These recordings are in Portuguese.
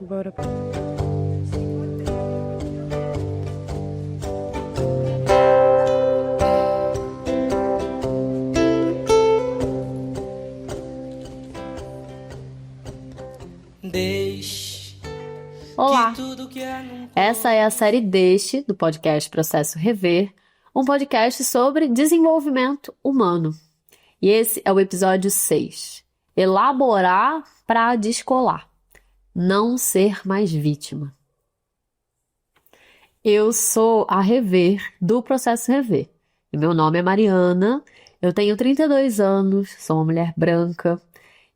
Bora. Olá! Essa é a série Deixe, do podcast Processo Rever, um podcast sobre desenvolvimento humano. E esse é o episódio 6, Elaborar para descolar, não ser mais vítima. Eu sou a Rever do Processo Rever. E meu nome é Mariana, eu tenho 32 anos, sou uma mulher branca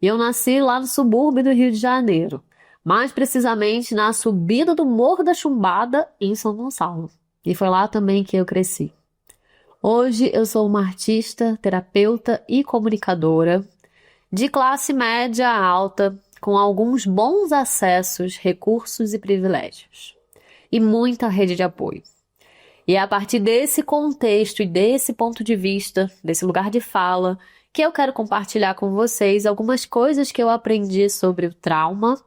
e eu nasci lá no subúrbio do Rio de Janeiro. Mais precisamente na subida do Morro da Chumbada, em São Gonçalo. E foi lá também que eu cresci. Hoje eu sou uma artista, terapeuta e comunicadora de classe média alta, com alguns bons acessos, recursos e privilégios. E muita rede de apoio. E é a partir desse contexto e desse ponto de vista, desse lugar de fala, que eu quero compartilhar com vocês algumas coisas que eu aprendi sobre o trauma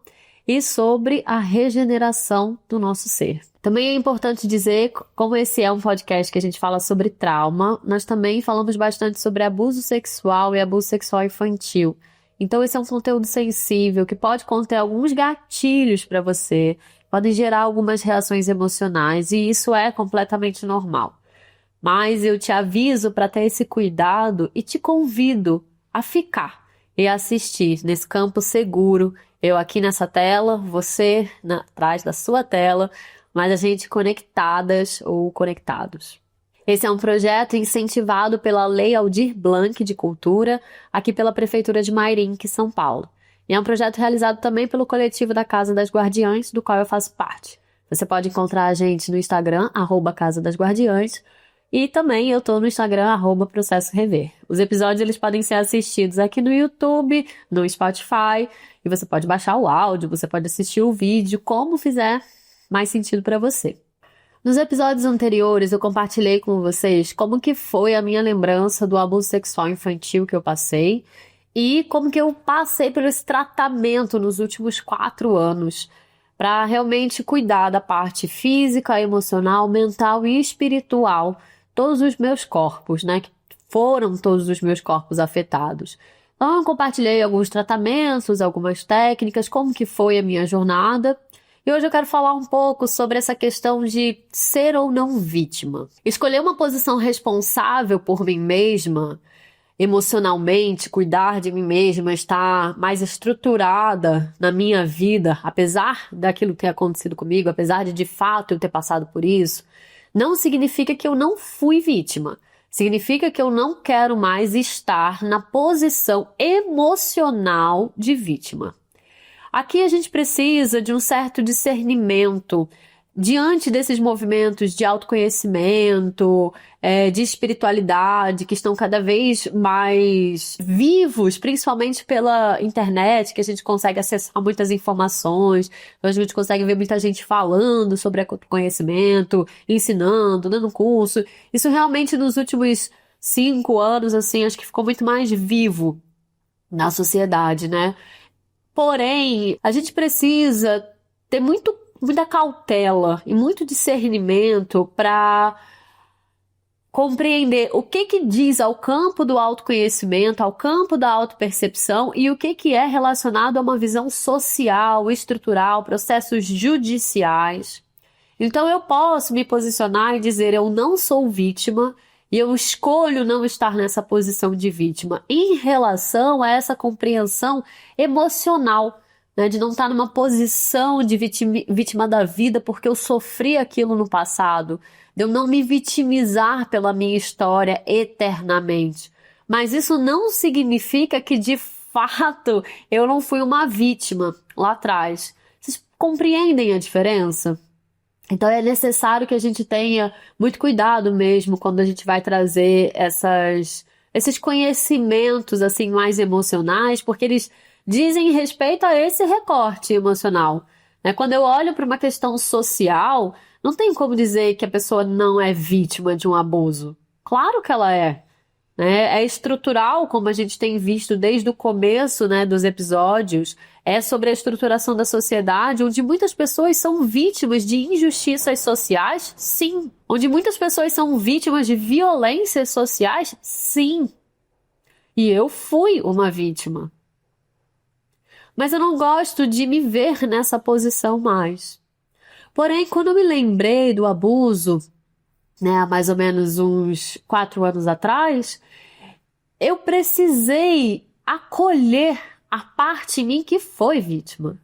e sobre a regeneração do nosso ser. Também é importante dizer, como esse é um podcast que a gente fala sobre trauma, nós também falamos bastante sobre abuso sexual e abuso sexual infantil. Então esse é um conteúdo sensível que pode conter alguns gatilhos para você, podem gerar algumas reações emocionais e isso é completamente normal. Mas eu te aviso para ter esse cuidado e te convido a ficar e assistir nesse campo seguro. Eu aqui nessa tela, você atrás da sua tela, mas a gente conectadas ou conectados. Esse é um projeto incentivado pela Lei Aldir Blanc de Cultura, aqui pela Prefeitura de Mairinque, São Paulo. E é um projeto realizado também pelo coletivo da Casa das Guardiãs, do qual eu faço parte. Você pode encontrar a gente no Instagram, @Casa das Guardiãs, e também eu tô no Instagram, @Processo Rever. Os episódios eles podem ser assistidos aqui no YouTube, no Spotify, e você pode baixar o áudio, você pode assistir o vídeo, como fizer mais sentido para você. Nos episódios anteriores eu compartilhei com vocês como que foi a minha lembrança do abuso sexual infantil que eu passei e como que eu passei por esse tratamento nos últimos 4 anos para realmente cuidar da parte física, emocional, mental e espiritual, todos os meus corpos, né? Que foram todos os meus corpos afetados. Então eu compartilhei alguns tratamentos, algumas técnicas, como que foi a minha jornada. E hoje eu quero falar um pouco sobre essa questão de ser ou não vítima. Escolher uma posição responsável por mim mesma, emocionalmente, cuidar de mim mesma, estar mais estruturada na minha vida, apesar daquilo ter acontecido comigo, apesar de fato eu ter passado por isso, não significa que eu não fui vítima. Significa que eu não quero mais estar na posição emocional de vítima. Aqui a gente precisa de um certo discernimento diante desses movimentos de autoconhecimento, de espiritualidade, que estão cada vez mais vivos, principalmente pela internet, que a gente consegue acessar muitas informações, a gente consegue ver muita gente falando sobre autoconhecimento, ensinando, dando curso. Isso realmente nos últimos 5 anos, assim, acho que ficou muito mais vivo na sociedade, né? Porém, a gente precisa ter muita cautela e muito discernimento para compreender o que diz ao campo do autoconhecimento, ao campo da autopercepção e o que é relacionado a uma visão social, estrutural, processos judiciais. Então eu posso me posicionar e dizer eu não sou vítima e eu escolho não estar nessa posição de vítima em relação a essa compreensão emocional, né, de não estar numa posição de vítima da vida porque eu sofri aquilo no passado, de eu não me vitimizar pela minha história eternamente. Mas isso não significa que de fato eu não fui uma vítima lá atrás. Vocês compreendem a diferença? Então é necessário que a gente tenha muito cuidado mesmo quando a gente vai trazer esses conhecimentos assim mais emocionais, porque eles dizem respeito a esse recorte emocional, né? Quando eu olho para uma questão social, não tem como dizer que a pessoa não é vítima de um abuso. Claro que ela é. né? É estrutural, como a gente tem visto desde o começo, né, dos episódios, é sobre a estruturação da sociedade, onde muitas pessoas são vítimas de injustiças sociais, sim. Onde muitas pessoas são vítimas de violências sociais, sim. E eu fui uma vítima. Mas eu não gosto de me ver nessa posição mais. Porém, quando eu me lembrei do abuso, né, há mais ou menos uns 4 anos atrás, eu precisei acolher a parte em mim que foi vítima.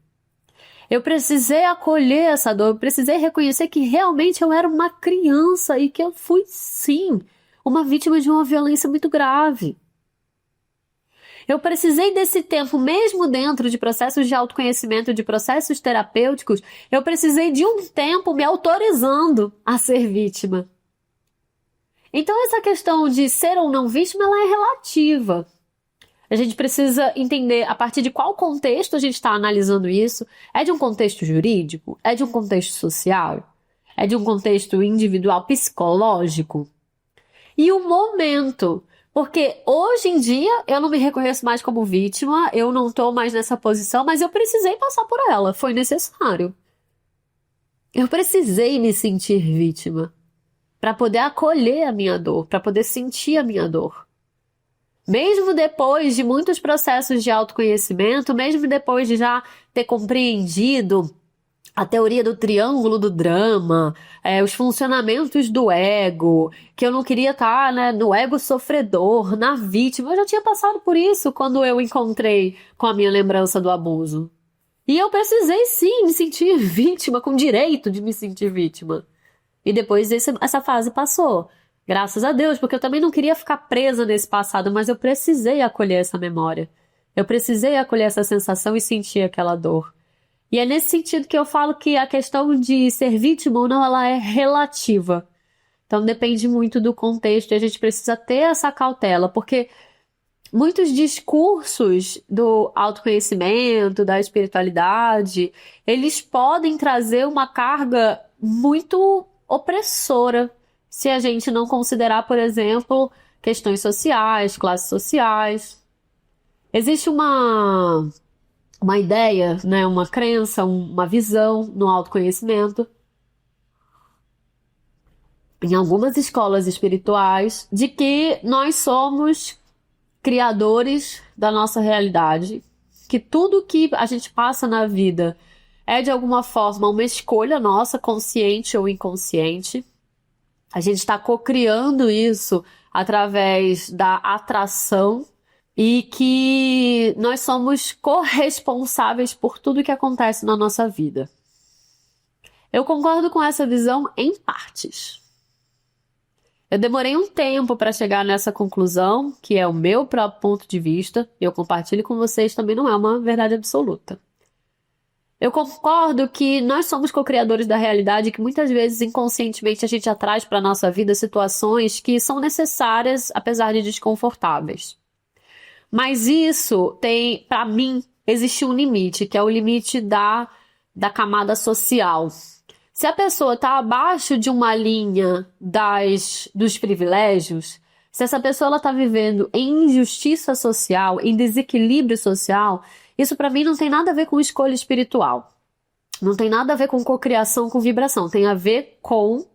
Eu precisei acolher essa dor, eu precisei reconhecer que realmente eu era uma criança e que eu fui, sim, uma vítima de uma violência muito grave. Eu precisei desse tempo, mesmo dentro de processos de autoconhecimento, de processos terapêuticos, eu precisei de um tempo me autorizando a ser vítima. Então essa questão de ser ou não vítima, ela é relativa. A gente precisa entender a partir de qual contexto a gente está analisando isso. É de um contexto jurídico? É de um contexto social? É de um contexto individual psicológico? E o momento. Porque hoje em dia eu não me reconheço mais como vítima, eu não estou mais nessa posição, mas eu precisei passar por ela, foi necessário. Eu precisei me sentir vítima para poder acolher a minha dor, para poder sentir a minha dor. Mesmo depois de muitos processos de autoconhecimento, mesmo depois de já ter compreendido a teoria do triângulo do drama, os funcionamentos do ego, que eu não queria estar, né, no ego sofredor, na vítima. Eu já tinha passado por isso quando eu encontrei com a minha lembrança do abuso. E eu precisei sim me sentir vítima, com direito de me sentir vítima. E depois essa fase passou. Graças a Deus, porque eu também não queria ficar presa nesse passado, mas eu precisei acolher essa memória. Eu precisei acolher essa sensação e sentir aquela dor. E é nesse sentido que eu falo que a questão de ser vítima ou não, ela é relativa. Então depende muito do contexto e a gente precisa ter essa cautela, porque muitos discursos do autoconhecimento, da espiritualidade, eles podem trazer uma carga muito opressora, se a gente não considerar, por exemplo, questões sociais, classes sociais. Existe uma ideia, né, uma crença, uma visão no autoconhecimento, em algumas escolas espirituais, de que nós somos criadores da nossa realidade, que tudo que a gente passa na vida é de alguma forma uma escolha nossa, consciente ou inconsciente. A gente está co-criando isso através da atração e que nós somos corresponsáveis por tudo que acontece na nossa vida. Eu concordo com essa visão em partes. Eu demorei um tempo para chegar nessa conclusão, que é o meu próprio ponto de vista, e eu compartilho com vocês, também não é uma verdade absoluta. Eu concordo que nós somos co-criadores da realidade e que muitas vezes inconscientemente a gente traz para a nossa vida situações que são necessárias, apesar de desconfortáveis. Mas isso tem, para mim, existe um limite, que é o limite da camada social. Se a pessoa está abaixo de uma linha dos privilégios, se essa pessoa está vivendo em injustiça social, em desequilíbrio social, isso para mim não tem nada a ver com escolha espiritual. Não tem nada a ver com cocriação, com vibração. Tem a ver com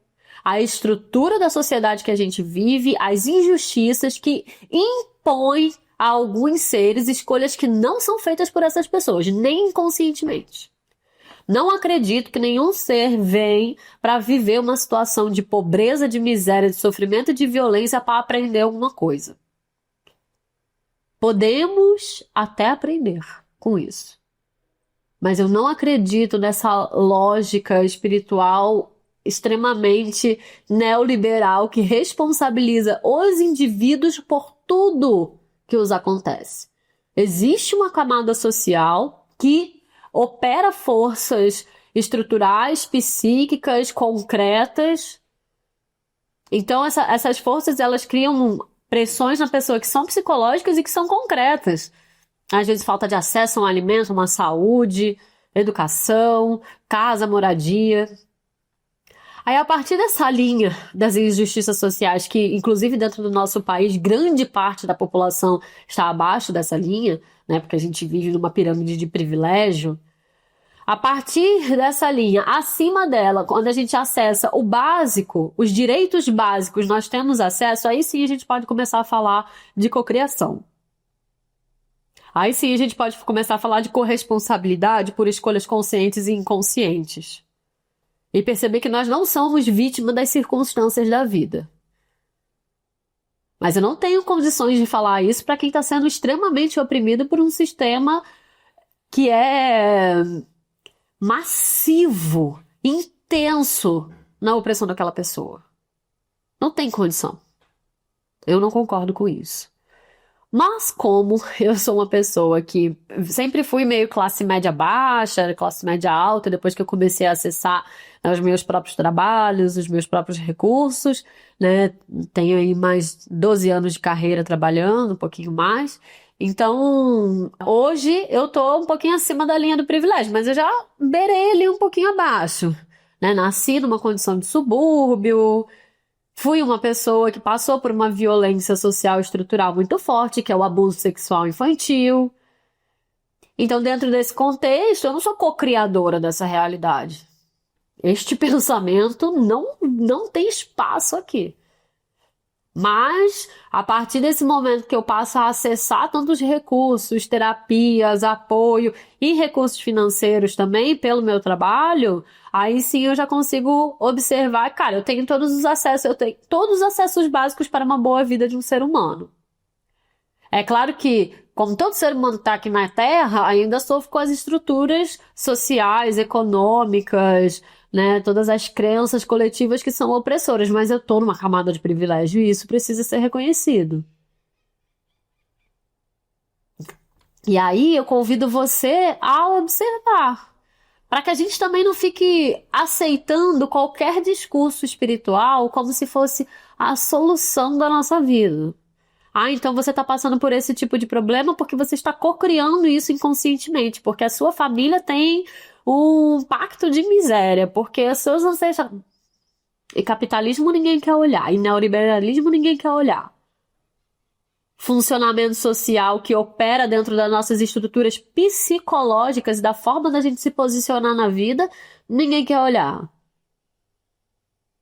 a estrutura da sociedade que a gente vive, as injustiças que impõem a alguns seres escolhas que não são feitas por essas pessoas, nem inconscientemente. Não acredito que nenhum ser vem para viver uma situação de pobreza, de miséria, de sofrimento e de violência para aprender alguma coisa. Podemos até aprender com isso. Mas eu não acredito nessa lógica espiritual extremamente neoliberal que responsabiliza os indivíduos por tudo que os acontece. Existe uma camada social que opera forças estruturais, psíquicas, concretas. Então essas forças elas criam pressões na pessoa que são psicológicas e que são concretas. Às vezes falta de acesso a um alimento, uma saúde, educação, casa, moradia. Aí, a partir dessa linha das injustiças sociais, que inclusive dentro do nosso país, grande parte da população está abaixo dessa linha, né? Porque a gente vive numa pirâmide de privilégio. A partir dessa linha, acima dela, quando a gente acessa o básico, os direitos básicos, nós temos acesso, aí sim a gente pode começar a falar de cocriação. Aí sim a gente pode começar a falar de corresponsabilidade por escolhas conscientes e inconscientes. E perceber que nós não somos vítimas das circunstâncias da vida. Mas eu não tenho condições de falar isso para quem está sendo extremamente oprimido por um sistema que é massivo, intenso na opressão daquela pessoa. Não tem condição. Eu não concordo com isso. Mas como eu sou uma pessoa que sempre fui meio classe média baixa, classe média alta, depois que eu comecei a acessar, né, os meus próprios trabalhos, os meus próprios recursos, né? Tenho aí mais 12 anos de carreira trabalhando, um pouquinho mais. Então, hoje eu tô um pouquinho acima da linha do privilégio, mas eu já beirei ali um pouquinho abaixo, né? Nasci numa condição de subúrbio. Fui uma pessoa que passou por uma violência social estrutural muito forte, que é o abuso sexual infantil. Então, dentro desse contexto, eu não sou co-criadora dessa realidade. Este pensamento não tem espaço aqui. Mas, a partir desse momento que eu passo a acessar tantos recursos, terapias, apoio e recursos financeiros também pelo meu trabalho, aí sim eu já consigo observar, cara, eu tenho todos os acessos, eu tenho todos os acessos básicos para uma boa vida de um ser humano. É claro que, como todo ser humano está aqui na Terra, ainda sofre com as estruturas sociais, econômicas, né, todas as crenças coletivas que são opressoras, mas eu tô numa camada de privilégio e isso precisa ser reconhecido. E aí eu convido você a observar, para que a gente também não fique aceitando qualquer discurso espiritual como se fosse a solução da nossa vida. Ah, então você está passando por esse tipo de problema porque você está co-criando isso inconscientemente, porque a sua família tem um pacto de miséria, porque os seus ancestrais... E capitalismo ninguém quer olhar, e neoliberalismo ninguém quer olhar. Funcionamento social que opera dentro das nossas estruturas psicológicas e da forma da gente se posicionar na vida, ninguém quer olhar.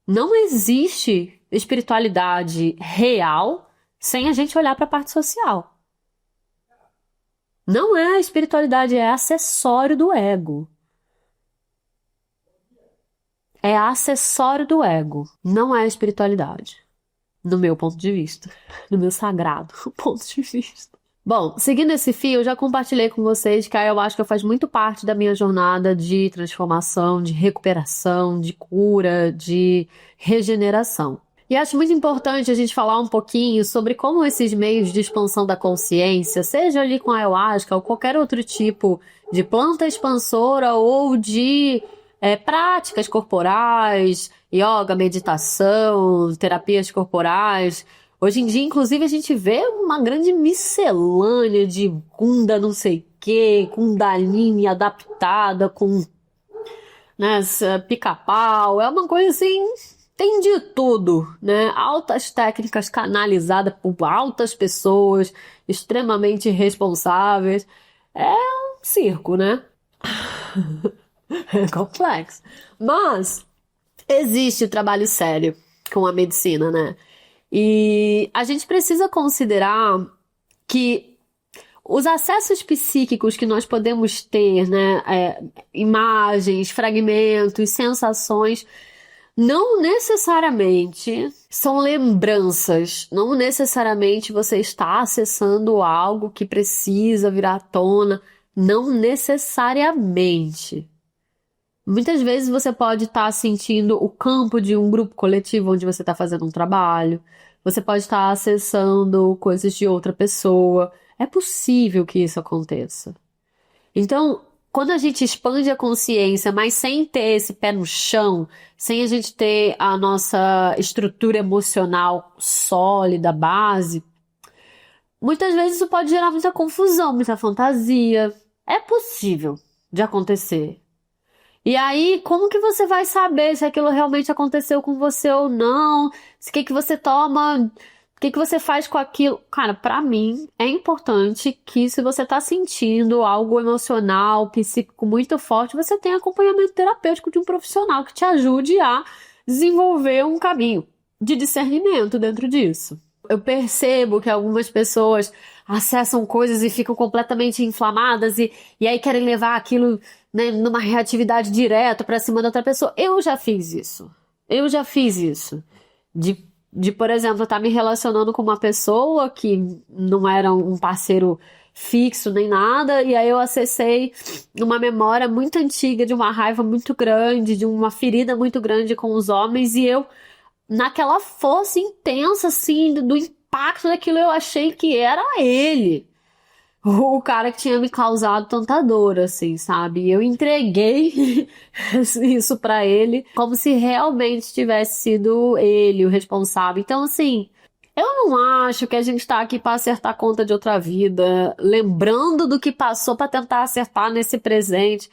Não existe espiritualidade real sem a gente olhar para a parte social. Não é a espiritualidade, é acessório do ego. É acessório do ego, não é a espiritualidade. No meu ponto de vista, no meu sagrado ponto de vista. Bom, seguindo esse fio, eu já compartilhei com vocês que a ayahuasca faz muito parte da minha jornada de transformação, de recuperação, de cura, de regeneração. E acho muito importante a gente falar um pouquinho sobre como esses meios de expansão da consciência, seja ali com a ayahuasca ou qualquer outro tipo de planta expansora ou de práticas corporais, yoga, meditação, terapias corporais. Hoje em dia, inclusive, a gente vê uma grande miscelânea de Kunda não sei o quê, Kundalini adaptada com, né, pica-pau. É uma coisa assim, tem de tudo, né? Altas técnicas canalizadas por altas pessoas, extremamente responsáveis. É um circo, né? É complexo. Mas existe o trabalho sério com a medicina, né? E a gente precisa considerar que os acessos psíquicos que nós podemos ter, né? Imagens, fragmentos, sensações, não necessariamente são lembranças. Não necessariamente você está acessando algo que precisa vir à tona. Não necessariamente. Muitas vezes você pode estar sentindo o campo de um grupo coletivo onde você está fazendo um trabalho. Você pode estar acessando coisas de outra pessoa. É possível que isso aconteça. Então, quando a gente expande a consciência, mas sem ter esse pé no chão, sem a gente ter a nossa estrutura emocional sólida, base, muitas vezes isso pode gerar muita confusão, muita fantasia. É possível de acontecer. E aí, como que você vai saber se aquilo realmente aconteceu com você ou não? O que que você toma, o que que você faz com aquilo? Cara, pra mim é importante que se você tá sentindo algo emocional, psíquico muito forte, você tenha acompanhamento terapêutico de um profissional que te ajude a desenvolver um caminho de discernimento dentro disso. Eu percebo que algumas pessoas acessam coisas e ficam completamente inflamadas e aí querem levar aquilo, né, numa reatividade direta pra cima da outra pessoa. Eu já fiz isso. Eu já fiz isso. De, por exemplo, estar me relacionando com uma pessoa que não era um parceiro fixo nem nada, e aí eu acessei uma memória muito antiga de uma raiva muito grande, de uma ferida muito grande com os homens, e eu naquela força intensa, assim, do impacto daquilo, eu achei que era ele. O cara que tinha me causado tanta dor, assim, sabe? E eu entreguei isso pra ele como se realmente tivesse sido ele o responsável. Então, assim, eu não acho que a gente tá aqui pra acertar a conta de outra vida, lembrando do que passou pra tentar acertar nesse presente.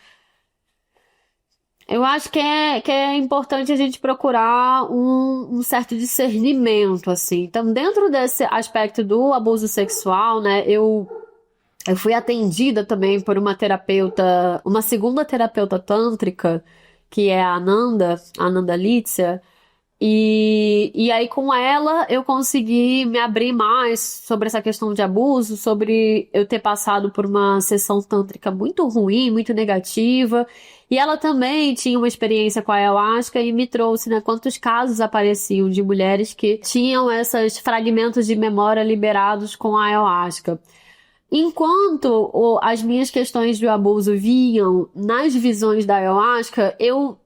Eu acho que é importante a gente procurar um certo discernimento, assim. Então, dentro desse aspecto do abuso sexual, né, eu fui atendida também por uma terapeuta, uma segunda terapeuta tântrica, que é a Ananda Litzia, e aí com ela eu consegui me abrir mais sobre essa questão de abuso, sobre eu ter passado por uma sessão tântrica muito ruim, muito negativa. E ela também tinha uma experiência com a ayahuasca e me trouxe, né, quantos casos apareciam de mulheres que tinham esses fragmentos de memória liberados com a ayahuasca. Enquanto as minhas questões de abuso vinham nas visões da ayahuasca, eu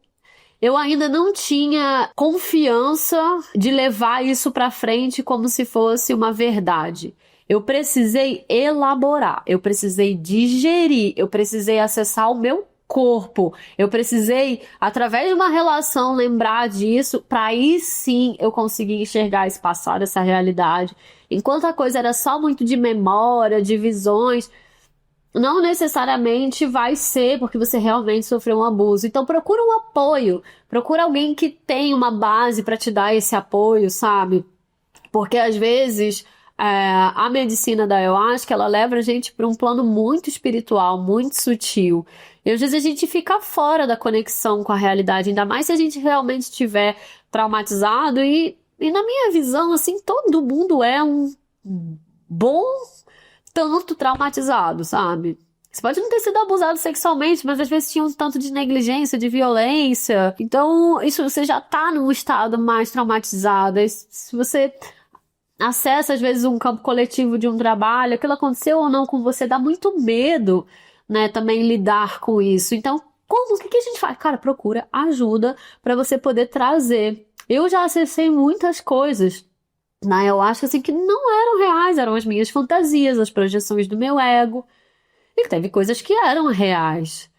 ainda não tinha confiança de levar isso pra frente como se fosse uma verdade. Eu precisei elaborar, eu precisei digerir, eu precisei acessar o meu corpo, eu precisei, através de uma relação, lembrar disso, para aí sim eu conseguir enxergar esse passado, essa realidade. Enquanto a coisa era só muito de memória, de visões, não necessariamente vai ser porque você realmente sofreu um abuso. Então procura um apoio, procura alguém que tem uma base para te dar esse apoio, sabe? Porque às vezes a medicina da ayahuasca ela leva a gente para um plano muito espiritual, muito sutil. E às vezes a gente fica fora da conexão com a realidade, ainda mais se a gente realmente estiver traumatizado. E na minha visão, assim, todo mundo é um bom tanto traumatizado, sabe? Você pode não ter sido abusado sexualmente, mas às vezes tinha um tanto de negligência, de violência. Então, isso você já tá num estado mais traumatizado. E se você acessa, às vezes, um campo coletivo de um trabalho, aquilo aconteceu ou não com você, dá muito medo, né? Também lidar com isso. Então, como? O que que a gente faz? Cara, procura ajuda pra você poder trazer. Eu já acessei muitas coisas na ayahuasca, assim, que não eram reais, eram as minhas fantasias, as projeções do meu ego. E teve coisas que eram reais,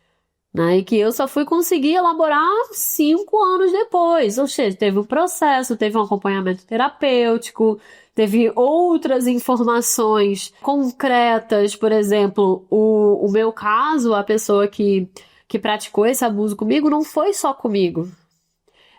né? E que eu só fui conseguir elaborar 5 anos depois. Ou seja, teve um processo, teve um acompanhamento terapêutico, teve outras informações concretas. Por exemplo, o meu caso, a pessoa que praticou esse abuso comigo, não foi só comigo.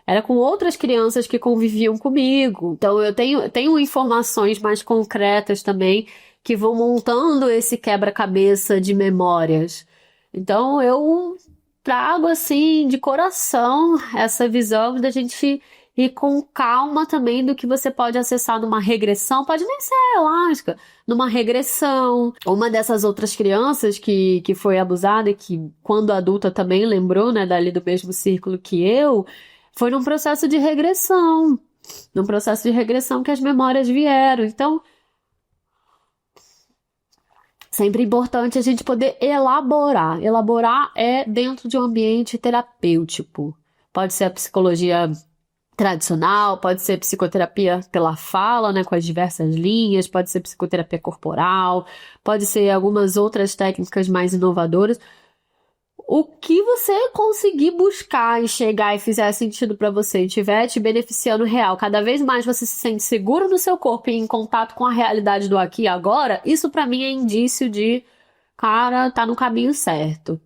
Era com outras crianças que conviviam comigo. Então eu tenho informações mais concretas também que vão montando esse quebra-cabeça de memórias. Então eu trago assim de coração essa visão da gente ir com calma também do que você pode acessar numa regressão, pode nem ser ayahuasca, numa regressão. Uma dessas outras crianças que foi abusada e que quando adulta também lembrou, né, dali do mesmo círculo que eu, foi num processo de regressão. Num processo de regressão que as memórias vieram. Então, sempre importante a gente poder elaborar. Elaborar é dentro de um ambiente terapêutico. Pode ser a psicologia tradicional, pode ser psicoterapia pela fala, né, com as diversas linhas, pode ser psicoterapia corporal, pode ser algumas outras técnicas mais inovadoras. O que você conseguir buscar e chegar e fizer sentido pra você e estiver te beneficiando real, cada vez mais você se sente seguro no seu corpo e em contato com a realidade do aqui e agora, isso pra mim é indício de, cara, tá no caminho certo.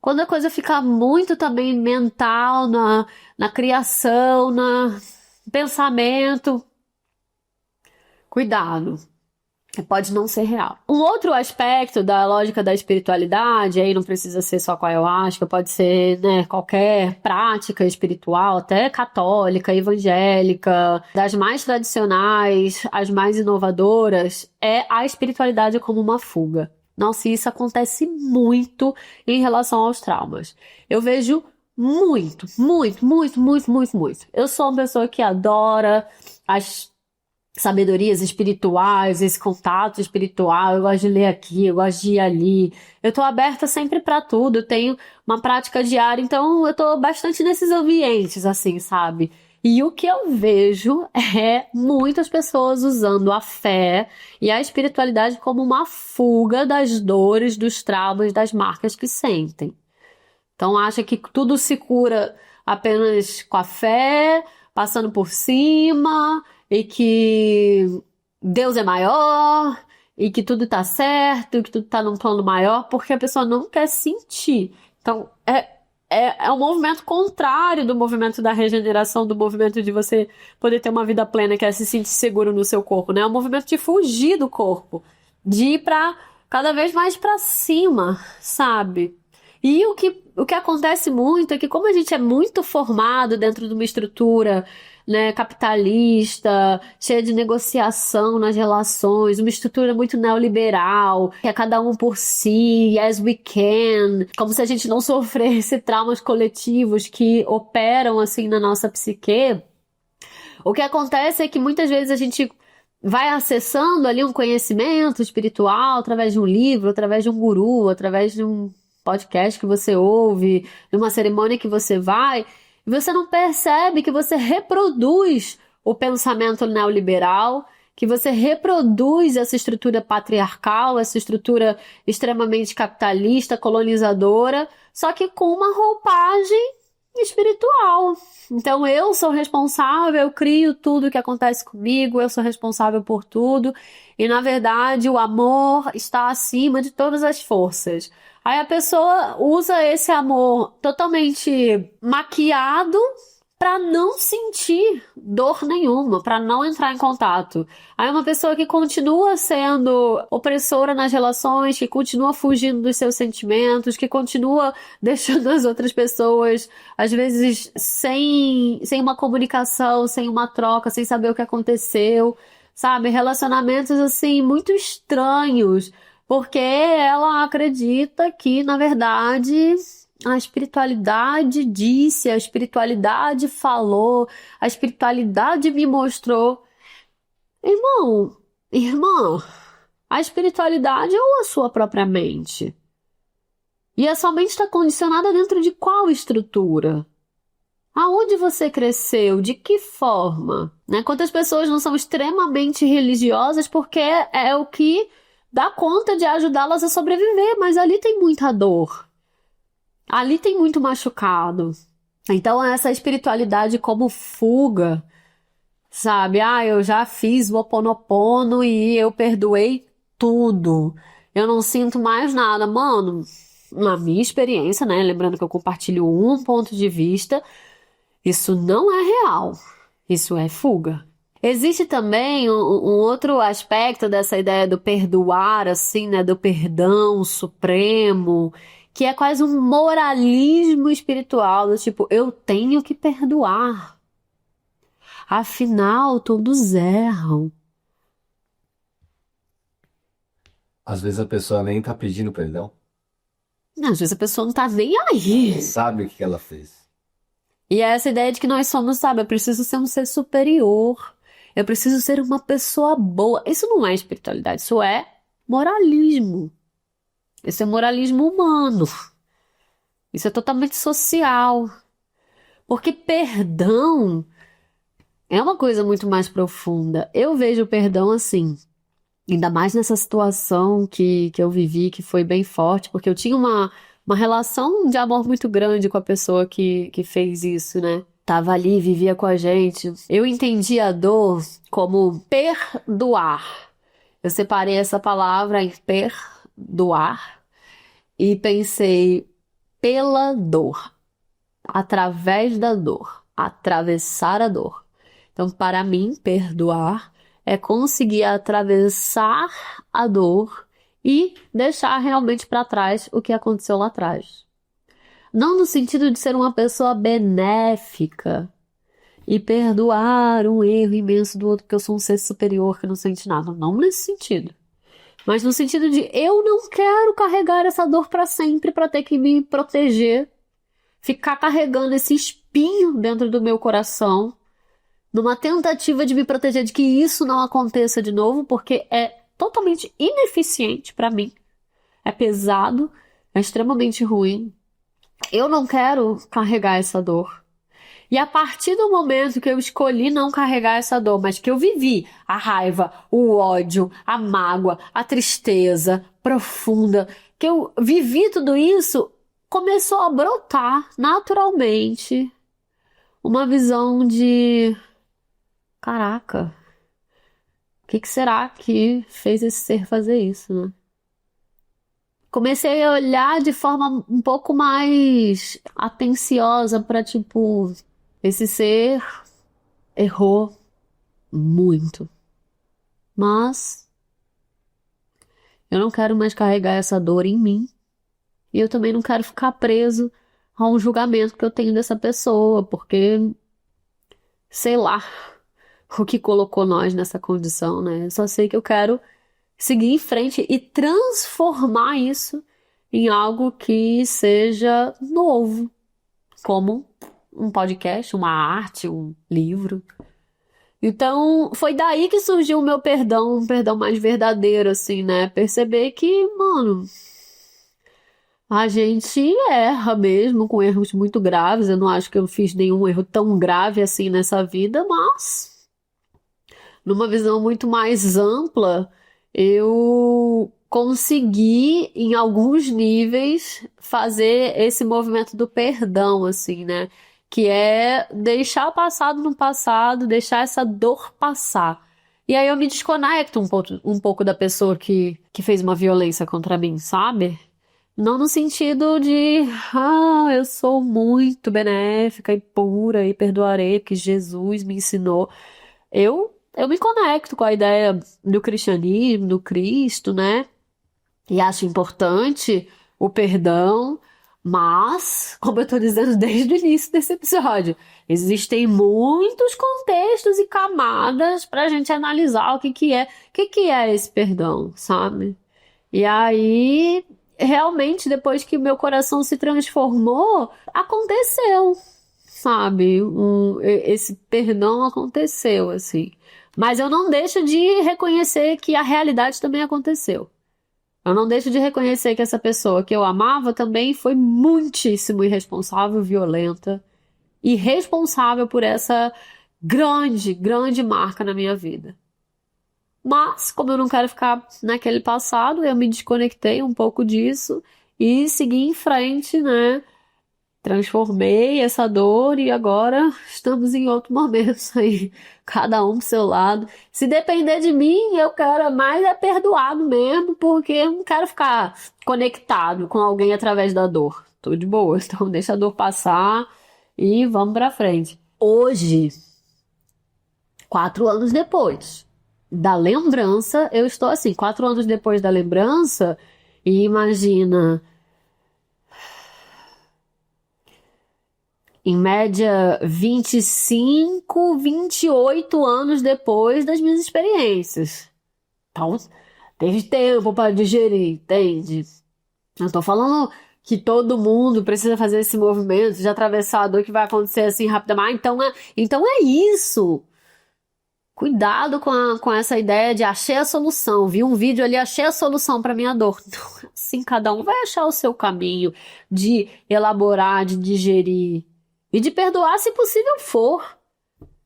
Quando a coisa fica muito também mental, na criação, na pensamento, cuidado. Pode não ser real. Um outro aspecto da lógica da espiritualidade, aí não precisa ser só com a ayahuasca, pode ser, né, qualquer prática espiritual, até católica, evangélica, das mais tradicionais, as mais inovadoras, é a espiritualidade como uma fuga. Nossa, isso acontece muito em relação aos traumas. Eu vejo muito, muito, muito, muito, muito, muito. Eu sou uma pessoa que adora as sabedorias espirituais, esse contato espiritual, eu gosto de ler aqui, eu gosto de ir ali. Eu tô aberta sempre para tudo, eu tenho uma prática diária, então eu tô bastante nesses ambientes, assim, sabe? E o que eu vejo é muitas pessoas usando a fé e a espiritualidade como uma fuga das dores, dos traumas, das marcas que sentem. Então acha que tudo se cura apenas com a fé, passando por cima, e que Deus é maior, e que tudo tá certo, e que tudo tá num plano maior, porque a pessoa não quer sentir. Então é um movimento contrário do movimento da regeneração, do movimento de você poder ter uma vida plena, que é se sentir seguro no seu corpo, né? É um movimento de fugir do corpo, de ir pra cada vez mais pra cima, sabe? E o que acontece muito é que, como a gente é muito formado dentro de uma estrutura, né, capitalista, cheia de negociação nas relações, uma estrutura muito neoliberal, que é cada um por si, as we can, como se a gente não sofresse traumas coletivos que operam assim na nossa psique. O que acontece é que muitas vezes a gente vai acessando ali um conhecimento espiritual através de um livro, através de um guru, através de um podcast que você ouve, de uma cerimônia que você vai, e você não percebe que você reproduz o pensamento neoliberal, que você reproduz essa estrutura patriarcal, essa estrutura extremamente capitalista, colonizadora, só que com uma roupagem espiritual. Então eu sou responsável, eu crio tudo que acontece comigo, eu sou responsável por tudo, e na verdade o amor está acima de todas as forças. Aí a pessoa usa esse amor totalmente maquiado para não sentir dor nenhuma, para não entrar em contato. Aí uma pessoa que continua sendo opressora nas relações, que continua fugindo dos seus sentimentos, que continua deixando as outras pessoas, às vezes, sem uma comunicação, sem uma troca, sem saber o que aconteceu, sabe? Relacionamentos, assim, muito estranhos, porque ela acredita que, na verdade, a espiritualidade disse, a espiritualidade falou, a espiritualidade me mostrou. Irmão, irmã, a espiritualidade ou a sua própria mente? E a sua mente está condicionada dentro de qual estrutura? Aonde você cresceu? De que forma? Né? Quantas pessoas não são extremamente religiosas porque é o que dá conta de ajudá-las a sobreviver, mas ali tem muita dor. Ali tem muito machucado. Então, essa espiritualidade como fuga, sabe? Ah, eu já fiz o Ho'oponopono e eu perdoei tudo. Eu não sinto mais nada. Mano, na minha experiência, né? Lembrando que eu compartilho um ponto de vista, isso não é real. Isso é fuga. Existe também um outro aspecto dessa ideia do perdoar, assim, né? Do perdão supremo, que é quase um moralismo espiritual, do tipo, eu tenho que perdoar. Afinal, todos erram. Às vezes a pessoa nem tá pedindo perdão. Às vezes a pessoa não tá nem aí. Sabe o que ela fez. E é essa ideia de que nós somos, sabe, eu preciso ser um ser superior. Eu preciso ser uma pessoa boa. Isso não é espiritualidade, isso é moralismo. Isso é moralismo humano. Isso é totalmente social. Porque perdão é uma coisa muito mais profunda. Eu vejo o perdão assim, ainda mais nessa situação que eu vivi, que foi bem forte, porque eu tinha uma relação de amor muito grande com a pessoa que fez isso, né? Tava ali, vivia com a gente. Eu entendi a dor como perdoar. Eu separei essa palavra em perdoar e pensei, pela dor, através da dor, atravessar a dor. Então, para mim, perdoar é conseguir atravessar a dor e deixar realmente para trás o que aconteceu lá atrás. Não no sentido de ser uma pessoa benéfica e perdoar um erro imenso do outro, porque eu sou um ser superior que não sente nada. Não nesse sentido. Mas no sentido de eu não quero carregar essa dor para sempre, para ter que me proteger, ficar carregando esse espinho dentro do meu coração, numa tentativa de me proteger de que isso não aconteça de novo, porque é totalmente ineficiente para mim. É pesado, é extremamente ruim. Eu não quero carregar essa dor. E a partir do momento que eu escolhi não carregar essa dor, mas que eu vivi a raiva, o ódio, a mágoa, a tristeza profunda, que eu vivi tudo isso, começou a brotar naturalmente uma visão de: caraca, o que será que fez esse ser fazer isso, né? Comecei a olhar de forma um pouco mais atenciosa para, tipo, esse ser errou muito. Mas eu não quero mais carregar essa dor em mim. E eu também não quero ficar preso a um julgamento que eu tenho dessa pessoa, porque sei lá o que colocou nós nessa condição, né? Eu só sei que eu quero seguir em frente e transformar isso em algo que seja novo, como um podcast, uma arte, um livro. Então, foi daí que surgiu o meu perdão, um perdão mais verdadeiro, assim, né? Perceber que, mano, a gente erra mesmo, com erros muito graves. Eu não acho que eu fiz nenhum erro tão grave assim nessa vida, mas numa visão muito mais ampla, eu consegui, em alguns níveis, fazer esse movimento do perdão, assim, né? Que é deixar o passado no passado, deixar essa dor passar. E aí eu me desconecto um pouco da pessoa que fez uma violência contra mim, sabe? Não no sentido de, eu sou muito benéfica e pura e perdoarei porque Jesus me ensinou. Eu me conecto com a ideia do cristianismo, do Cristo, né? E acho importante o perdão, mas, como eu tô dizendo desde o início desse episódio, existem muitos contextos e camadas pra gente analisar o que é esse perdão, sabe? E aí, realmente, depois que o meu coração se transformou, aconteceu, sabe? Esse perdão aconteceu, assim. Mas eu não deixo de reconhecer que a realidade também aconteceu. Eu não deixo de reconhecer que essa pessoa que eu amava também foi muitíssimo irresponsável, violenta e responsável por essa grande, grande marca na minha vida. Mas, como eu não quero ficar naquele passado, eu me desconectei um pouco disso e segui em frente, né? Transformei essa dor e agora estamos em outro momento aí, cada um pro seu lado. Se depender de mim, eu quero mais é perdoado mesmo, porque eu não quero ficar conectado com alguém através da dor. Tô de boa, então deixa a dor passar e vamos pra frente. Hoje, 4 anos depois da lembrança, eu estou assim, 4 anos depois da lembrança, e imagina, em média, 25, 28 anos depois das minhas experiências. Então, teve tempo para digerir, entende? Eu tô falando que todo mundo precisa fazer esse movimento de atravessar a dor que vai acontecer assim rapidamente. Então é isso. Cuidado com essa ideia de achei a solução. Vi um vídeo ali, achei a solução para minha dor. Então, assim, cada um vai achar o seu caminho de elaborar, de digerir. E de perdoar se possível for.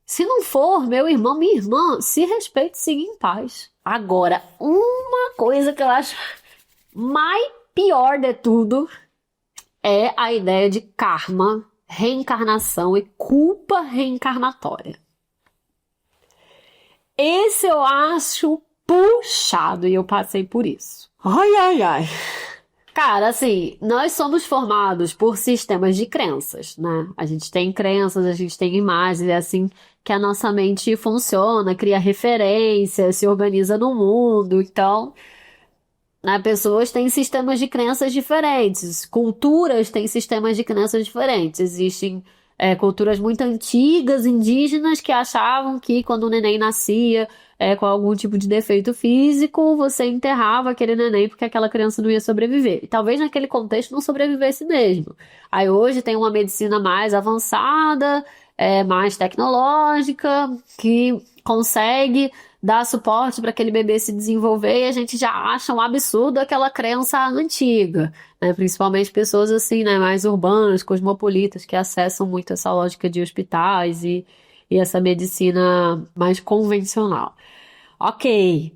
Se não for, meu irmão, minha irmã, se respeite e siga em paz. Agora, uma coisa que eu acho mais pior de tudo é a ideia de karma, reencarnação e culpa reencarnatória. Esse eu acho puxado e eu passei por isso. Ai, ai, ai. Cara, assim, nós somos formados por sistemas de crenças, né? A gente tem crenças, a gente tem imagens, é assim que a nossa mente funciona, cria referências, se organiza no mundo. Então, né, pessoas têm sistemas de crenças diferentes, culturas têm sistemas de crenças diferentes. Existem culturas muito antigas, indígenas, que achavam que quando o neném nascia com algum tipo de defeito físico, você enterrava aquele neném porque aquela criança não ia sobreviver. E talvez naquele contexto não sobrevivesse mesmo. Aí hoje tem uma medicina mais avançada, mais tecnológica, que consegue dar suporte para aquele bebê se desenvolver e a gente já acha um absurdo aquela crença antiga, né? Principalmente pessoas assim, né, mais urbanas, cosmopolitas, que acessam muito essa lógica de hospitais e essa medicina mais convencional. Ok,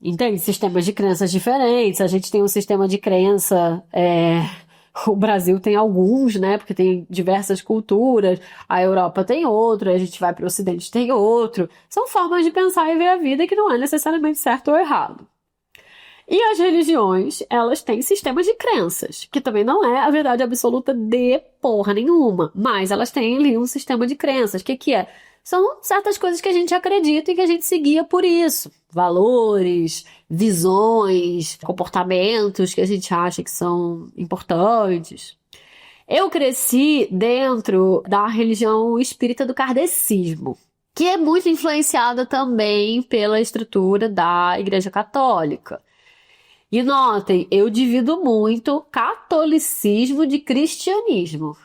entende? Sistemas de crenças diferentes, a gente tem um sistema de crença. O Brasil tem alguns, né? Porque tem diversas culturas. A Europa tem outro, a gente vai para o Ocidente tem outro. São formas de pensar e ver a vida que não é necessariamente certo ou errado. E as religiões, elas têm sistemas de crenças, que também não é a verdade absoluta de porra nenhuma, mas elas têm ali um sistema de crenças. O que que é? São certas coisas que a gente acredita e que a gente seguia por isso. Valores, visões, comportamentos que a gente acha que são importantes. Eu cresci dentro da religião espírita do kardecismo, que é muito influenciada também pela estrutura da Igreja Católica. E notem, eu divido muito catolicismo de cristianismo.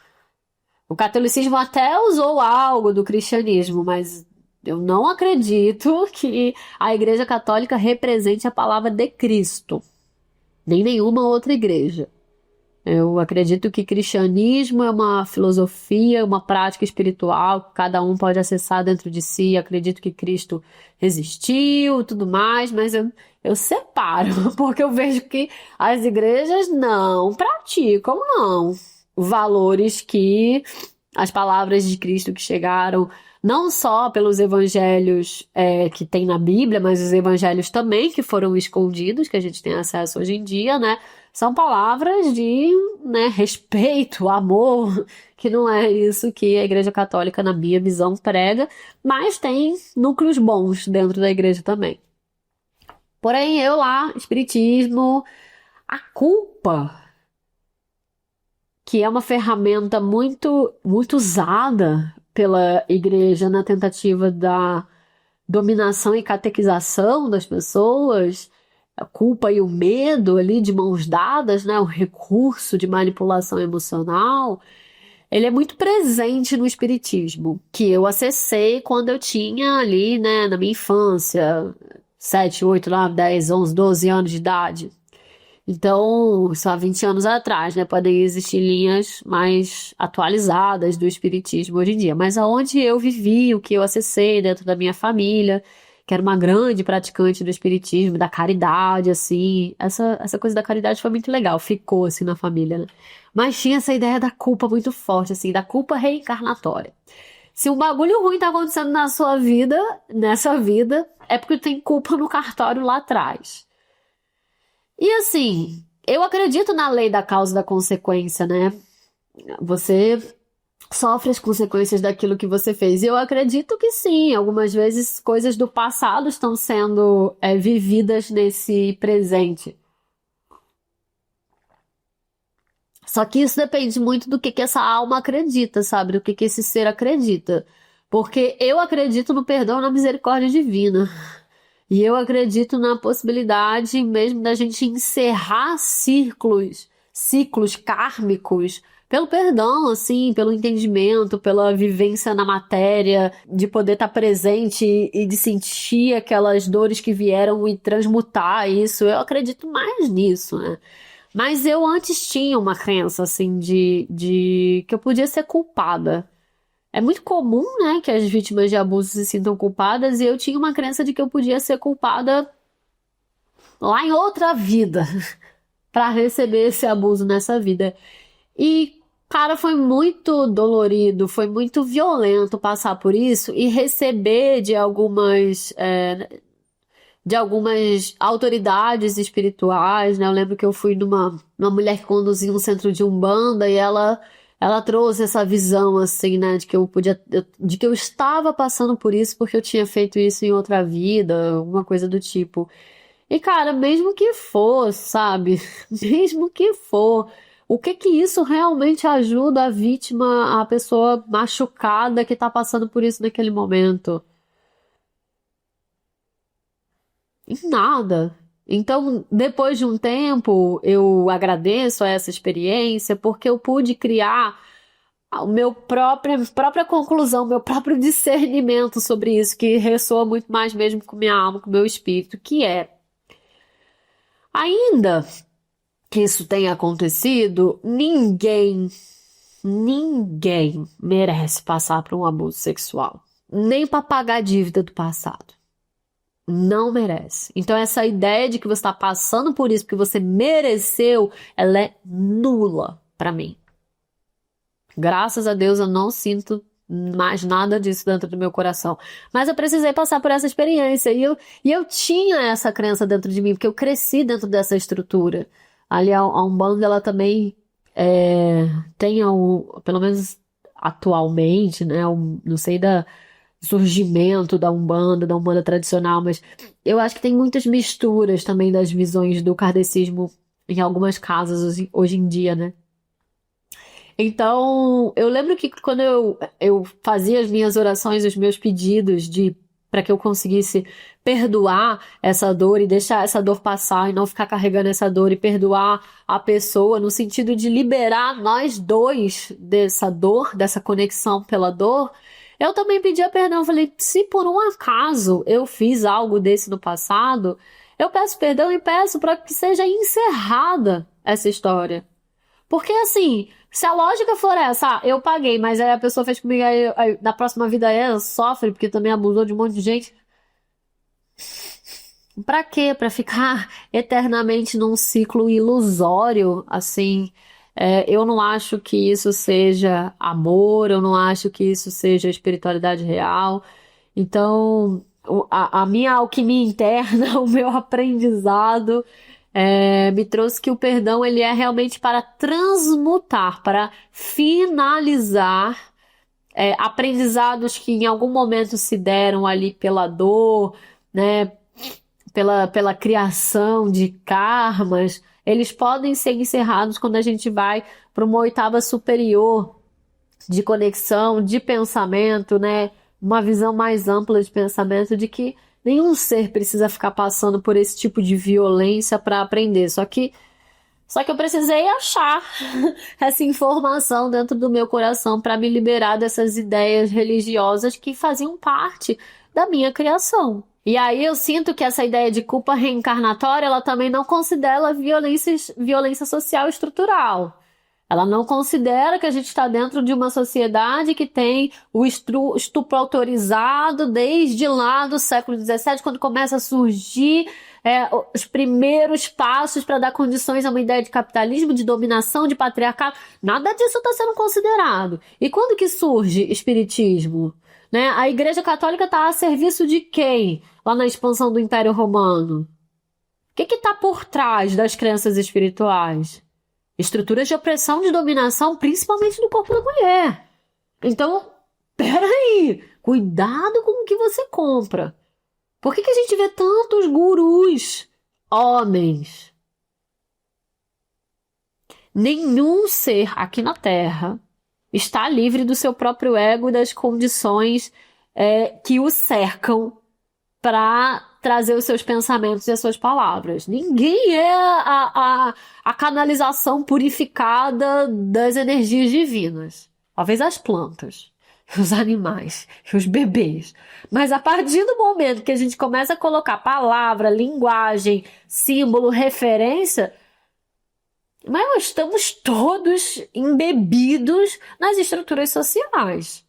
O catolicismo até usou algo do cristianismo, mas eu não acredito que a Igreja Católica represente a palavra de Cristo, nem nenhuma outra igreja. Eu acredito que cristianismo é uma filosofia, uma prática espiritual que cada um pode acessar dentro de si. Acredito que Cristo existiu, tudo mais, mas eu separo, porque eu vejo que as igrejas não praticam, não, valores que as palavras de Cristo que chegaram não só pelos evangelhos que tem na Bíblia, mas os evangelhos também que foram escondidos, que a gente tem acesso hoje em dia, né? São palavras de, né, respeito, amor, que não é isso que a Igreja Católica, na minha visão, prega, mas tem núcleos bons dentro da igreja também. Porém, eu lá, espiritismo, a culpa, que é uma ferramenta muito, muito usada pela igreja na tentativa da dominação e catequização das pessoas, a culpa e o medo ali de mãos dadas, né, o recurso de manipulação emocional, ele é muito presente no espiritismo, que eu acessei quando eu tinha ali, né, na minha infância, 7, 8, 9, 10, 11, 12 anos de idade. Então, só há 20 anos atrás, né? Podem existir linhas mais atualizadas do espiritismo hoje em dia. Mas aonde eu vivi, o que eu acessei dentro da minha família, que era uma grande praticante do espiritismo, da caridade, assim. Essa coisa da caridade foi muito legal, ficou assim na família, né? Mas tinha essa ideia da culpa muito forte, assim, da culpa reencarnatória. Se um bagulho ruim tá acontecendo na sua vida, nessa vida, é porque tem culpa no cartório lá atrás. E assim, eu acredito na lei da causa e da consequência, né? Você sofre as consequências daquilo que você fez. E eu acredito que sim, algumas vezes coisas do passado estão sendo vividas nesse presente. Só que isso depende muito do que essa alma acredita, sabe? Do que esse ser acredita. Porque eu acredito no perdão e na misericórdia divina. E eu acredito na possibilidade mesmo da gente encerrar ciclos kármicos, pelo perdão, assim, pelo entendimento, pela vivência na matéria, de poder estar presente e de sentir aquelas dores que vieram e transmutar isso. Eu acredito mais nisso, né? Mas eu antes tinha uma crença, assim, de que eu podia ser culpada. É muito comum, né, que as vítimas de abuso se sintam culpadas, e eu tinha uma crença de que eu podia ser culpada lá em outra vida para receber esse abuso nessa vida. E, cara, foi muito dolorido, foi muito violento passar por isso e receber de algumas de algumas autoridades espirituais, né? Eu lembro que eu fui numa mulher que conduzia um centro de Umbanda e ela trouxe essa visão, assim, né? De que eu estava passando por isso porque eu tinha feito isso em outra vida, alguma coisa do tipo. E, cara, mesmo que for, sabe? Mesmo que for, o que que isso realmente ajuda a vítima, a pessoa machucada que tá passando por isso naquele momento? Em nada. Então, depois de um tempo, eu agradeço a essa experiência porque eu pude criar o meu própria conclusão, meu próprio discernimento sobre isso, que ressoa muito mais mesmo com minha alma, com meu espírito, que é, ainda que isso tenha acontecido, ninguém merece passar por um abuso sexual, nem para pagar a dívida do passado. Não merece. Então essa ideia de que você está passando por isso porque você mereceu, ela é nula para mim. Graças a Deus eu não sinto mais nada disso dentro do meu coração. Mas eu precisei passar por essa experiência e eu tinha essa crença dentro de mim, porque eu cresci dentro dessa estrutura. Ali a Umbanda, ela também tem, pelo menos atualmente, né? Não sei da surgimento da Umbanda tradicional, mas eu acho que tem muitas misturas também das visões do kardecismo em algumas casas hoje em dia, né? Então, eu lembro que quando eu fazia as minhas orações, os meus pedidos para que eu conseguisse perdoar essa dor e deixar essa dor passar e não ficar carregando essa dor e perdoar a pessoa no sentido de liberar nós dois dessa dor, dessa conexão pela dor, eu também pedia perdão. Eu falei, se por um acaso eu fiz algo desse no passado, eu peço perdão e peço para que seja encerrada essa história. Porque assim, se a lógica for essa, eu paguei, mas aí a pessoa fez comigo, aí na próxima vida ela sofre, porque também abusou de um monte de gente. Pra quê? Pra ficar eternamente num ciclo ilusório, assim. Eu não acho que isso seja amor, eu não acho que isso seja espiritualidade real. Então, a minha alquimia interna, o meu aprendizado, me trouxe que o perdão ele é realmente para transmutar, para finalizar aprendizados que em algum momento se deram ali pela dor, né, pela criação de karmas. Eles podem ser encerrados quando a gente vai para uma oitava superior de conexão, de pensamento, né? Uma visão mais ampla de pensamento de que nenhum ser precisa ficar passando por esse tipo de violência para aprender. Só que eu precisei achar essa informação dentro do meu coração para me liberar dessas ideias religiosas que faziam parte da minha criação. E aí eu sinto que essa ideia de culpa reencarnatória, ela também não considera violência social estrutural. Ela não considera que a gente está dentro de uma sociedade que tem o estupro autorizado desde lá do século XVII, quando começa a surgir os primeiros passos para dar condições a uma ideia de capitalismo, de dominação, de patriarcado. Nada disso está sendo considerado. E quando que surge espiritismo? Né? A Igreja Católica está a serviço de quem? Lá na expansão do Império Romano. O que está por trás das crenças espirituais? Estruturas de opressão, de dominação, principalmente do corpo da mulher. Então, peraí, cuidado com o que você compra. Por que a gente vê tantos gurus homens? Nenhum ser aqui na Terra está livre do seu próprio ego e das condições que o cercam para trazer os seus pensamentos e as suas palavras. Ninguém é a canalização purificada das energias divinas. Talvez as plantas, os animais, os bebês. Mas a partir do momento que a gente começa a colocar palavra, linguagem, símbolo, referência, mas nós estamos todos embebidos nas estruturas sociais.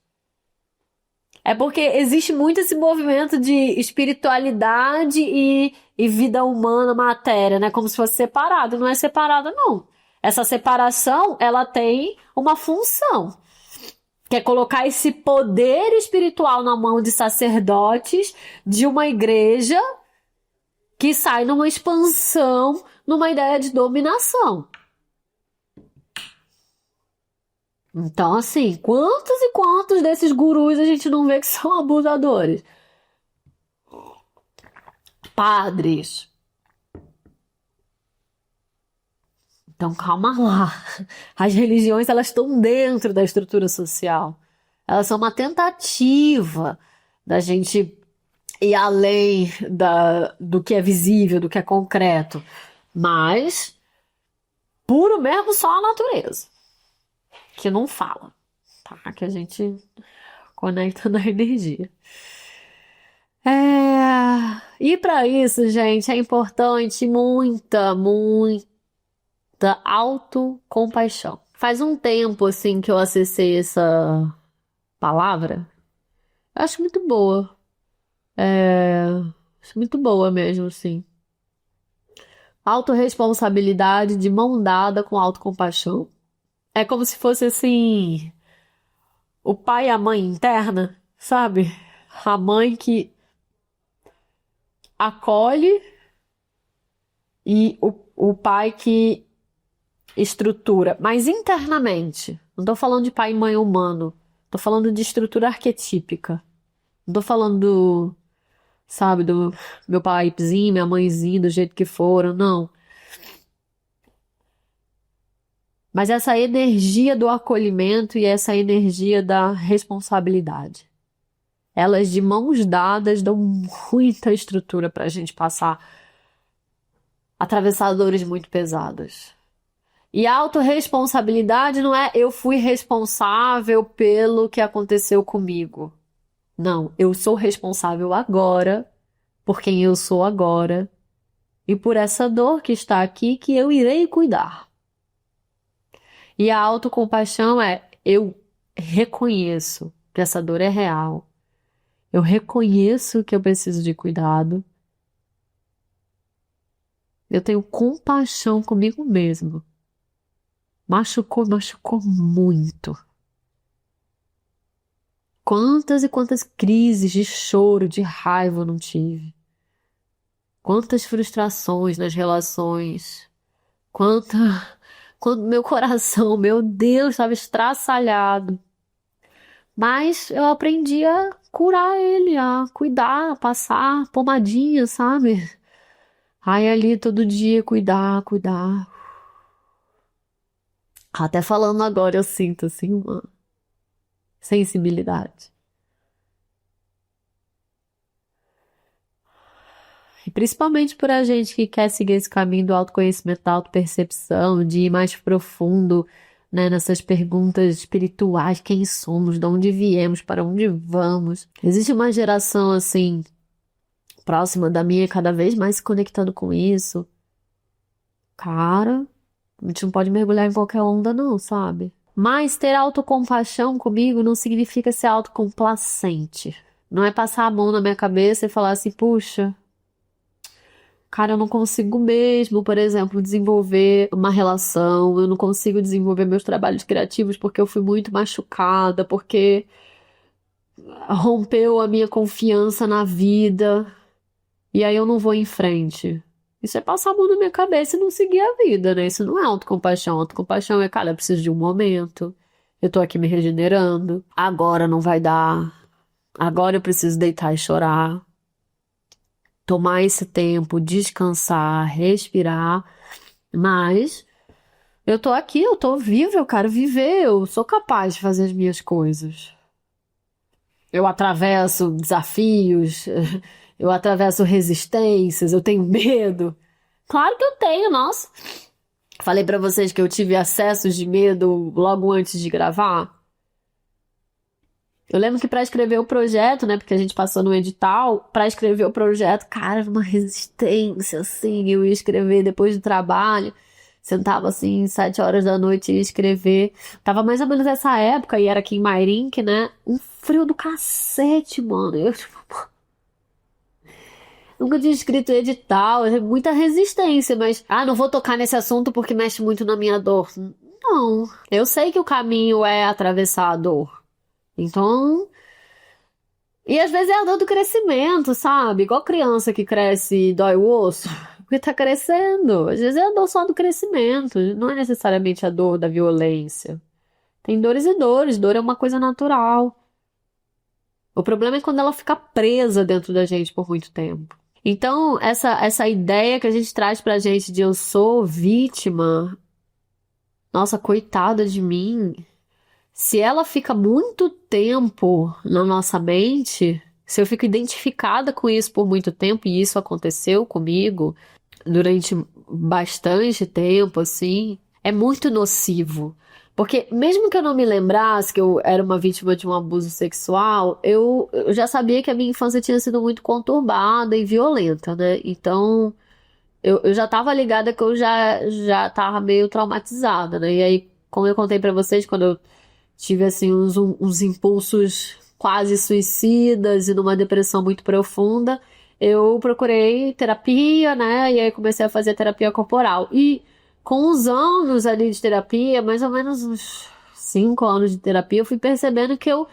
É porque existe muito esse movimento de espiritualidade e vida humana, matéria, né? Como se fosse separado. Não é separado, não. Essa separação, ela tem uma função, que é colocar esse poder espiritual na mão de sacerdotes de uma igreja que sai numa expansão, numa ideia de dominação. Então, assim, quantos e quantos desses gurus a gente não vê que são abusadores? Padres. Então, calma lá. As religiões, elas estão dentro da estrutura social. Elas são uma tentativa da gente ir além do que é visível, do que é concreto. Mas, puro mesmo, só a natureza. Que não fala, tá? Que a gente conecta na energia. E para isso, gente, é importante muita autocompaixão. Faz um tempo, assim, que eu acessei essa palavra. Eu acho muito boa. Acho muito boa mesmo, assim. Autorresponsabilidade de mão dada com autocompaixão. É como se fosse, assim, o pai e a mãe interna, sabe? A mãe que acolhe e o pai que estrutura, mas internamente. Não tô falando de pai e mãe humano. Tô falando de estrutura arquetípica. Não tô falando, sabe, do meu paizinho, minha mãezinha, do jeito que foram, não. Mas essa energia do acolhimento e essa energia da responsabilidade. Elas de mãos dadas dão muita estrutura pra gente passar atravessar dores muito pesadas. E a autorresponsabilidade não é eu fui responsável pelo que aconteceu comigo. Não, eu sou responsável agora por quem eu sou agora e por essa dor que está aqui que eu irei cuidar. E a autocompaixão é eu reconheço que essa dor é real. Eu reconheço que eu preciso de cuidado. Eu tenho compaixão comigo mesmo. Machucou muito. Quantas e quantas crises de choro, de raiva eu não tive. Quantas frustrações nas relações. Quanto meu coração, meu Deus, estava estraçalhado. Mas eu aprendi a curar ele, a cuidar, a passar pomadinha, sabe? Aí ali todo dia cuidar. Até falando agora eu sinto assim uma sensibilidade. E principalmente por a gente que quer seguir esse caminho do autoconhecimento, da autopercepção, de ir mais profundo, né, nessas perguntas espirituais, quem somos, de onde viemos, para onde vamos. Existe uma geração assim próxima da minha, cada vez mais se conectando com isso. Cara, a gente não pode mergulhar em qualquer onda não, sabe? Mas ter autocompaixão comigo não significa ser autocomplacente. Não é passar a mão na minha cabeça e falar assim, puxa, cara, eu não consigo mesmo, por exemplo, desenvolver uma relação, eu não consigo desenvolver meus trabalhos criativos porque eu fui muito machucada, porque rompeu a minha confiança na vida, e aí eu não vou em frente. Isso é passar a mão na minha cabeça e não seguir a vida, né? Isso não é autocompaixão. Autocompaixão é, cara, eu preciso de um momento, eu tô aqui me regenerando, agora não vai dar, agora eu preciso deitar e chorar. Tomar esse tempo, descansar, respirar, mas eu tô aqui, eu tô viva, eu quero viver, eu sou capaz de fazer as minhas coisas. Eu atravesso desafios, eu atravesso resistências, eu tenho medo. Claro que eu tenho, nossa. Falei pra vocês que eu tive acessos de medo logo antes de gravar. Eu lembro que para escrever o projeto, né, porque a gente passou no edital, para escrever o projeto, cara, era uma resistência, assim, eu ia escrever depois do trabalho, sentava assim, 7 horas da noite e ia escrever. Tava mais ou menos essa época, e era aqui em Mairink, né, um frio do cacete, mano, eu, tipo, nunca tinha escrito edital, muita resistência, mas, não vou tocar nesse assunto porque mexe muito na minha dor. Não, eu sei que o caminho é atravessar a dor. Então, E às vezes é a dor do crescimento, sabe? Igual criança que cresce e dói o osso, porque tá crescendo. Às vezes é a dor só do crescimento, não é necessariamente a dor da violência. Tem dores e dores, dor é uma coisa natural. O problema é quando ela fica presa dentro da gente por muito tempo. Então, essa ideia que a gente traz pra gente de eu sou vítima, nossa, coitada de mim, se ela fica muito tempo na nossa mente, se eu fico identificada com isso por muito tempo, e isso aconteceu comigo durante bastante tempo, assim, é muito nocivo. Porque mesmo que eu não me lembrasse que eu era uma vítima de um abuso sexual, eu já sabia que a minha infância tinha sido muito conturbada e violenta, né? Então, eu já tava ligada que eu já tava meio traumatizada, né? E aí, como eu contei pra vocês, quando eu tive, assim, uns impulsos quase suicidas e numa depressão muito profunda, eu procurei terapia, né? E aí comecei a fazer terapia corporal. E com os anos ali de terapia, mais ou menos uns 5 anos de terapia, eu fui percebendo que eu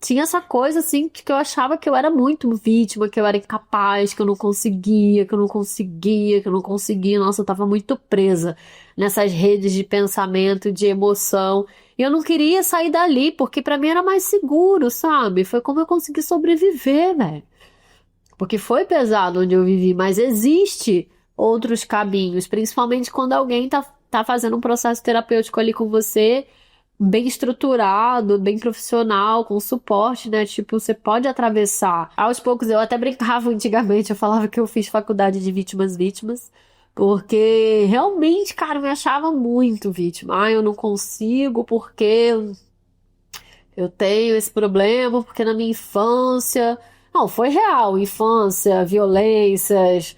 tinha essa coisa assim, que eu achava que eu era muito vítima, que eu era incapaz, que eu não conseguia, que eu não conseguia, que eu não conseguia. Nossa, eu tava muito presa nessas redes de pensamento, de emoção. E eu não queria sair dali, porque pra mim era mais seguro, sabe? Foi como eu consegui sobreviver, velho. Porque foi pesado onde eu vivi, mas existe outros caminhos, principalmente quando alguém tá fazendo um processo terapêutico ali com você, bem estruturado, bem profissional, com suporte, né? Tipo, você pode atravessar. Aos poucos, eu até brincava antigamente, eu falava que eu fiz faculdade de vítimas, porque realmente, cara, eu me achava muito vítima. Ah, eu não consigo porque eu tenho esse problema, porque na minha infância. Não, foi real. Infância, violências,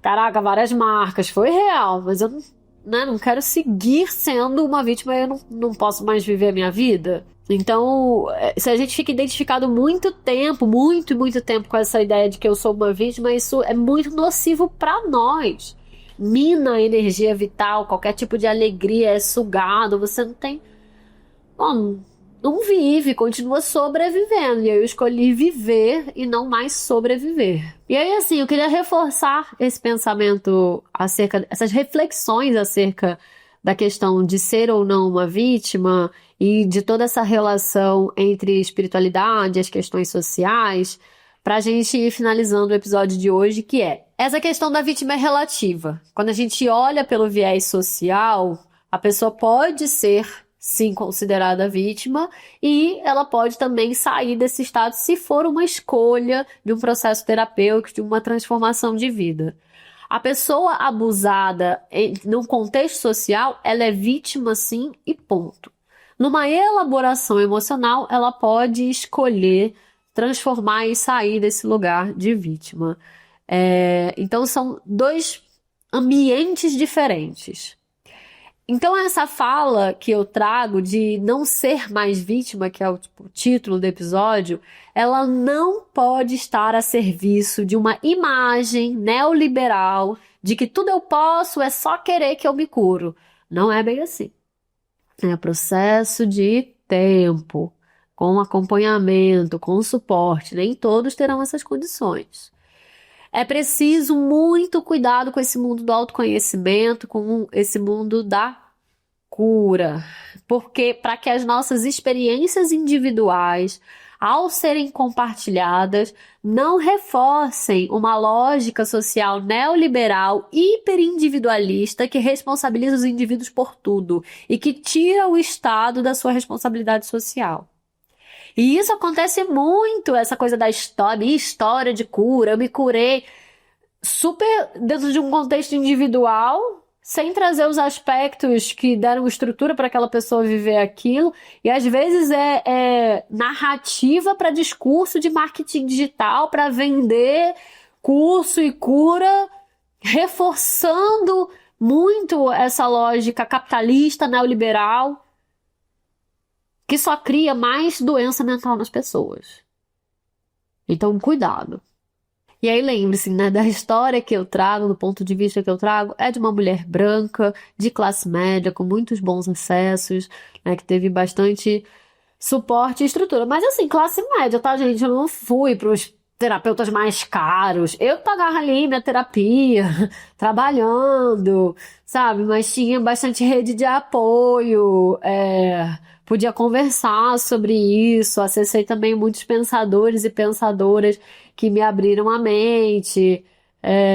caraca, várias marcas, foi real, mas eu não, né, não quero seguir sendo uma vítima, eu não posso mais viver a minha vida. Então, se a gente fica identificado muito tempo, muito tempo com essa ideia de que eu sou uma vítima, isso é muito nocivo pra nós. Mina a energia vital, qualquer tipo de alegria é sugado, você não tem. Bom, não vive, continua sobrevivendo. E aí eu escolhi viver e não mais sobreviver. E aí, assim, eu queria reforçar esse pensamento essas reflexões acerca da questão de ser ou não uma vítima e de toda essa relação entre espiritualidade e as questões sociais, pra gente ir finalizando o episódio de hoje, que é: essa questão da vítima é relativa. Quando a gente olha pelo viés social, a pessoa pode ser, sim, considerada vítima, e ela pode também sair desse estado se for uma escolha de um processo terapêutico, de uma transformação de vida. A pessoa abusada num contexto social, ela é vítima, sim, e ponto. Numa elaboração emocional, ela pode escolher transformar e sair desse lugar de vítima. Então são dois ambientes diferentes. Então essa fala que eu trago de não ser mais vítima, que é o título do episódio, ela não pode estar a serviço de uma imagem neoliberal de que tudo eu posso, é só querer que eu me curo. Não é bem assim. É processo de tempo, com acompanhamento, com suporte. Nem todos terão essas condições. É preciso muito cuidado com esse mundo do autoconhecimento, com esse mundo da cura. Porque para que as nossas experiências individuais, ao serem compartilhadas, não reforcem uma lógica social neoliberal hiperindividualista que responsabiliza os indivíduos por tudo e que tira o Estado da sua responsabilidade social. E isso acontece muito, essa coisa da história de cura. Eu me curei super dentro de um contexto individual, sem trazer os aspectos que deram estrutura para aquela pessoa viver aquilo. E às vezes é narrativa para discurso de marketing digital, para vender curso e cura, reforçando muito essa lógica capitalista, neoliberal, que só cria mais doença mental nas pessoas. Então, cuidado. E aí lembre-se, né, da história que eu trago, do ponto de vista que eu trago, é de uma mulher branca, de classe média, com muitos bons acessos, né, que teve bastante suporte e estrutura. Mas assim, classe média, tá, gente? Eu não fui para os terapeutas mais caros. Eu pagava ali minha terapia, trabalhando, sabe? Mas tinha bastante rede de apoio, podia conversar sobre isso. Acessei também muitos pensadores e pensadoras que me abriram a mente.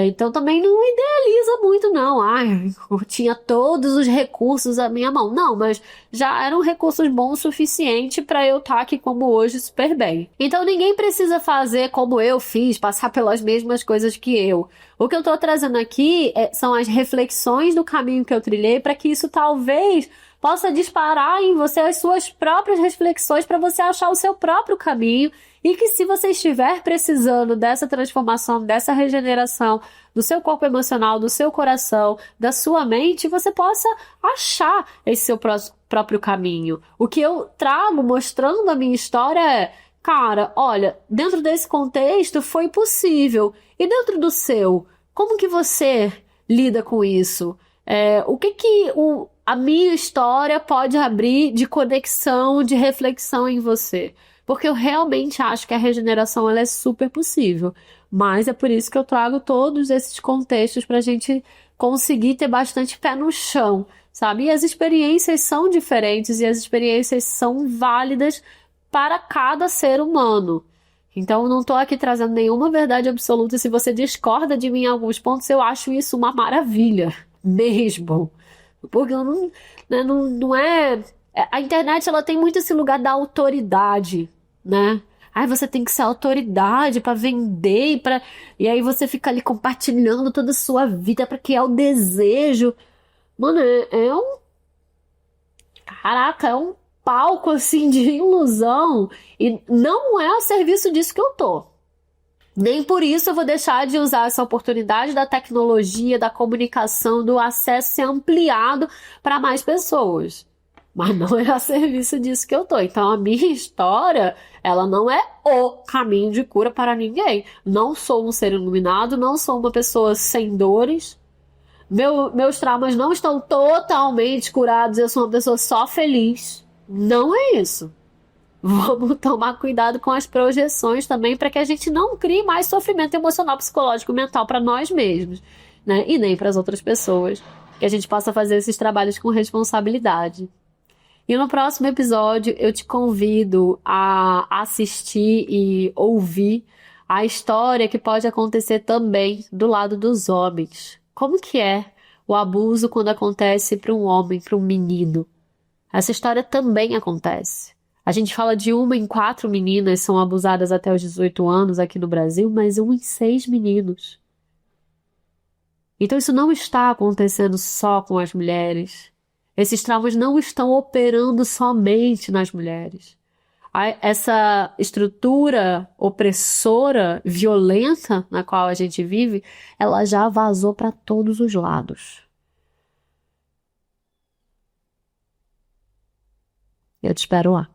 Então também não idealiza muito, não. Ai, eu tinha todos os recursos à minha mão. Não, mas já eram recursos bons o suficiente para eu estar aqui como hoje super bem. Então ninguém precisa fazer como eu fiz, passar pelas mesmas coisas que eu. O que eu tô trazendo aqui são as reflexões do caminho que eu trilhei para que isso talvez possa disparar em você as suas próprias reflexões para você achar o seu próprio caminho e que se você estiver precisando dessa transformação, dessa regeneração do seu corpo emocional, do seu coração, da sua mente, você possa achar esse seu próprio caminho. O que eu trago mostrando a minha história é, cara, olha, dentro desse contexto foi possível. E dentro do seu, como que você lida com isso? O que a minha história pode abrir de conexão, de reflexão em você? Porque eu realmente acho que a regeneração ela é super possível. Mas é por isso que eu trago todos esses contextos para a gente conseguir ter bastante pé no chão, sabe? E as experiências são diferentes e as experiências são válidas para cada ser humano. Então, eu não estou aqui trazendo nenhuma verdade absoluta. Se você discorda de mim em alguns pontos, eu acho isso uma maravilha, mesmo. Porque eu não, né, não é. A internet ela tem muito esse lugar da autoridade, né? Ai, você tem que ser autoridade para vender e aí você fica ali compartilhando toda a sua vida para criar o desejo. Mano, caraca, é um palco assim de ilusão e não é a serviço disso que eu tô. Nem por isso eu vou deixar de usar essa oportunidade da tecnologia, da comunicação, do acesso ser ampliado para mais pessoas. Mas não é a serviço disso que eu tô. Então a minha história, ela não é o caminho de cura para ninguém. Não sou um ser iluminado, não sou uma pessoa sem dores. Meus traumas não estão totalmente curados, eu sou uma pessoa só feliz. Não é isso. Vamos tomar cuidado com as projeções também para que a gente não crie mais sofrimento emocional, psicológico, mental para nós mesmos, né? E nem para as outras pessoas. Que a gente possa fazer esses trabalhos com responsabilidade. E no próximo episódio eu te convido a assistir e ouvir a história que pode acontecer também do lado dos homens. Como que é o abuso quando acontece para um homem, para um menino? Essa história também acontece. A gente fala de 1 em 4 meninas são abusadas até os 18 anos aqui no Brasil, mas 1 em 6 meninos. Então isso não está acontecendo só com as mulheres. Esses traumas não estão operando somente nas mulheres. Essa estrutura opressora, violenta na qual a gente vive, ela já vazou para todos os lados. Eu te espero lá.